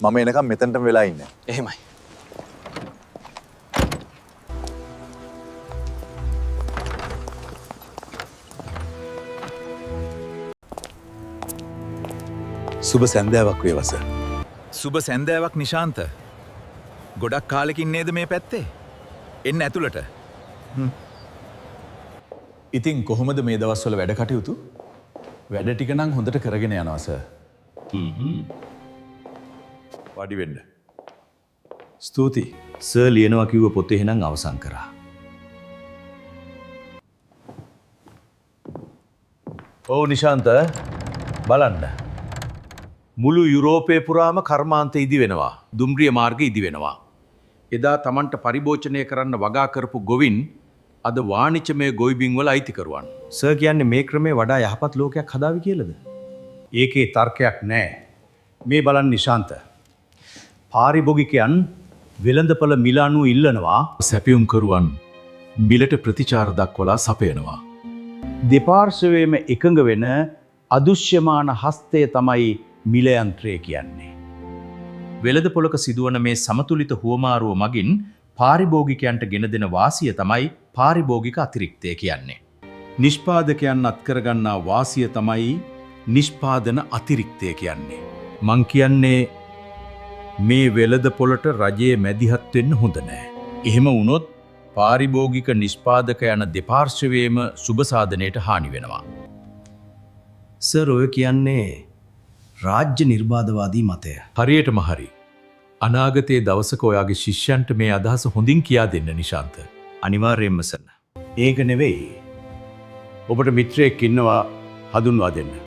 මම එනකම් මෙතනටම වෙලා ඉන්නේ. එහෙමයි. සුබ සැන්දෑවක් වේවස. සුබ සැන්දෑවක් නිශාන්ත. ගොඩක් කාලෙකින් නේද මේ පැත්තේ? එන්න ඇතුළට. ඉතින් කොහොමද මේ දවස්වල වැඩ කටයුතු? වැඩ ටික නම් හොඳට කරගෙන යනවා සර්. වාඩි වෙන්න. ස්තුතියි. සර් ලියනවා කිව්ව පොත එහෙනම් අවසන් කරා. ඔව් නිශාන්ත බලන්න. මුළු යුරෝපයේ පුරාම කර්මාන්ත ඉදි වෙනවා. දුම්රිය මාර්ග ඉදි වෙනවා. එදා Tamanට පරිභෝජනය කරන්න වගා කරපු ගොවින් අද වාණිජමය ගොවිබිම් වල අයිතිකරුවන්. සර් කියන්නේ මේ ක්‍රමේ වඩා යහපත් ලෝකයක් හදාවි කියලාද? ඒකේ තර්කයක් නැහැ. මේ බලන්න නිශාන්ත. පාරිභෝගිකයන් වෙළඳපළ මිල අනුව ඉල්ලනවා, සැපියුම් කරුවන් මිලට ප්‍රතිචාර දක්වලා සපයනවා. දෙපාර්ශවයේම එකඟ වෙන අදුෂ්‍යමාන හස්තය තමයි මිල යන්ත්‍රය කියන්නේ. වෙළඳපොළක සිදුවන මේ සමතුලිත හුවමාරුව මගින් පාරිභෝගිකයන්ට ගෙන දෙන වාසිය තමයි පාරිභෝගික අතිරික්තය කියන්නේ. නිෂ්පාදකයන් අත්කරගන්නා වාසිය තමයි නිෂ්පාදන අතිරික්තය කියන්නේ. මං කියන්නේ මේ වෙළඳපොළට රජයේ මැදිහත් වෙන්න හොඳ නෑ. එහෙම වුණොත් පාරිභෝගික නිෂ්පාදක යන දෙපාර්ශවයේම සුබ සාධනයට හානි වෙනවා. සර් ඔය කියන්නේ රාජ්‍ය නිර්බාධවාදී මතය. හරියටම හරි. අනාගතයේ දවසක ඔයාගේ ශිෂ්‍යයන්ට මේ අදහස හොඳින් කියා දෙන්න නිශාන්ත. අනිවාර්යයෙන්ම සර්. ඒක නෙවෙයි. ඔබට මිත්‍රයෙක් ඉන්නවා හඳුන්වා දෙන්න.